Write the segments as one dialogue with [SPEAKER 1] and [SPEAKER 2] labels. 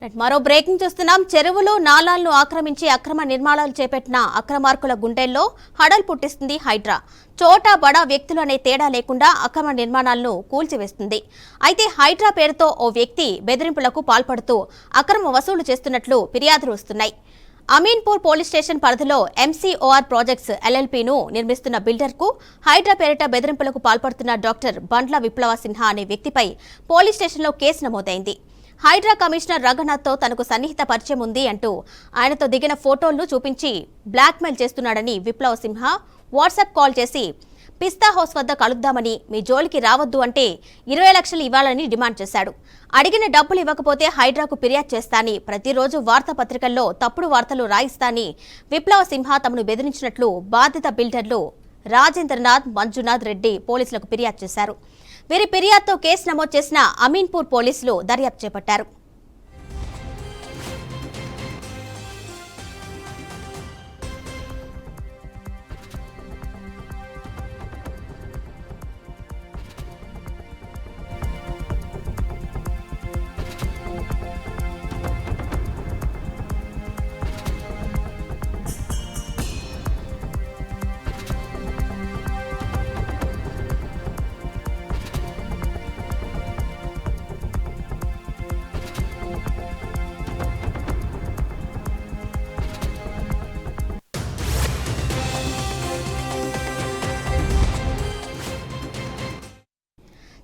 [SPEAKER 1] మరో బ్రేకింగ్ చూస్తున్నాం. చెరువులు నాలాలను ఆక్రమించి అక్రమ నిర్మాణాలు చేపట్టిన అక్రమార్కుల గుండెల్లో హడల్ పుట్టిస్తుంది హైడ్రా. చోటా బడా వ్యక్తులు అనే తేడా లేకుండా అక్రమ నిర్మాణాలను కూల్చివేస్తుంది. అయితే హైడ్రా పేరుతో ఓ వ్యక్తి బెదిరింపులకు పాల్పడుతూ అక్రమ వసూలు చేస్తున్నట్లు ఫిర్యాదులు వస్తున్నాయి. అమీన్పూర్ పోలీస్ స్టేషన్ పరిధిలో ఎంసీఓఆర్ ప్రాజెక్ట్స్ ఎల్ఎల్పీను నిర్మిస్తున్న బిల్డర్కు హైడ్రా పేరిట బెదిరింపులకు పాల్పడుతున్న డాక్టర్ బండ్ల విప్లవ సిన్హా అనే వ్యక్తిపై పోలీస్ స్టేషన్లో కేసు నమోదైంది. హైడ్రా కమిషనర్ రంగనాథ్తో తనకు సన్నిహిత పరిచయం ఉంది అంటూ ఆయనతో దిగిన ఫోటోలను చూపించి బ్లాక్మెయిల్ చేస్తున్నాడని విప్లవ సింహ వాట్సాప్ కాల్ చేసి పిస్తా హౌస్ వద్ద కలుద్దామని, మీ జోలికి రావద్దు అంటే 20 లక్షలు ఇవ్వాలని డిమాండ్ చేశాడు. అడిగిన డబ్బులు ఇవ్వకపోతే హైడ్రాకు ఫిర్యాదు చేస్తాని, ప్రతిరోజు వార్తాపత్రికల్లో తప్పుడు వార్తలు రాయిస్తాని విప్లవ సింహ తమను బెదిరించినట్లు బాధిత బిల్డర్లు రాజేంద్రనాథ్, మంజునాథ్ రెడ్డి పోలీసులకు ఫిర్యాదు చేశారు. వీరి ఫిర్యాదుతో కేసు నమోదు చేసిన అమీన్పూర్ పోలీసులు దర్యాప్తు చేపట్టారు.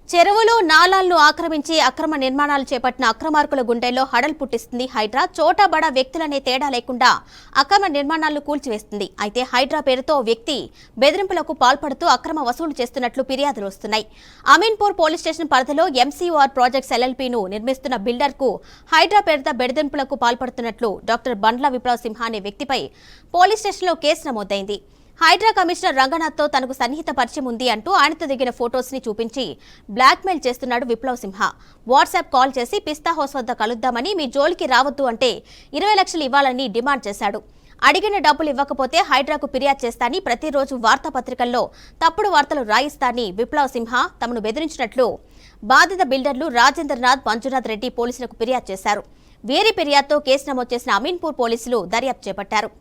[SPEAKER 1] చెరువులు నాలాలను ఆక్రమించి అక్రమ నిర్మాణాలు చేపట్టిన అక్రమార్కుల గుండెల్లో హడల్ పుట్టిస్తుంది హైడ్రా. చోటా బడా వ్యక్తులనే తేడా లేకుండా అక్రమ నిర్మాణాలను కూల్చివేస్తుంది. అయితే హైడ్రా పేరుతో వ్యక్తి బెదిరింపులకు పాల్పడుతూ అక్రమ వసూలు చేస్తున్నట్లు ఫిర్యాదులు వస్తున్నాయి. అమీన్పూర్ పోలీస్ స్టేషన్ పరిధిలో ఎంసీఓఆర్ ప్రాజెక్ట్స్ ఎల్ఎల్పీను నిర్మిస్తున్న బిల్డర్కు హైడ్రా పేరుతో బెదిరింపులకు పాల్పడుతున్నట్లు డాక్టర్ బండ్ల విప్లవ సింహ అనే వ్యక్తిపై పోలీస్ స్టేషన్లో కేసు నమోదైంది. హైడ్రా కమిషనర్ రంగనాథ్తో తనకు సన్నిహిత పరిచయం ఉంది అంటూ ఆయనతో దిగిన ఫొటోస్ ని చూపించి బ్లాక్మెయిల్ చేస్తున్నాడు విప్లవ సింహ. వాట్సాప్ కాల్ చేసి పిస్తా హౌస్ వద్ద కలుద్దామని, మీ జోలికి రావద్దు అంటే 20 లక్షలు ఇవ్వాలని డిమాండ్ చేశాడు. అడిగిన డబ్బులు ఇవ్వకపోతే హైడ్రాకు ఫిర్యాదు చేస్తాని, ప్రతిరోజు వార్తాపత్రికల్లో తప్పుడు వార్తలు రాయిస్తాని విప్లవ సింహ తమను బెదిరించినట్లు బాధిత బిల్డర్లు రాజేంద్రనాథ్, మంజునాథ్ రెడ్డి పోలీసులకు ఫిర్యాదు చేశారు. వీరి ఫిర్యాదుతో కేసు నమోదు చేసిన అమీన్పూర్ పోలీసులు దర్యాప్తు చేపట్టారు.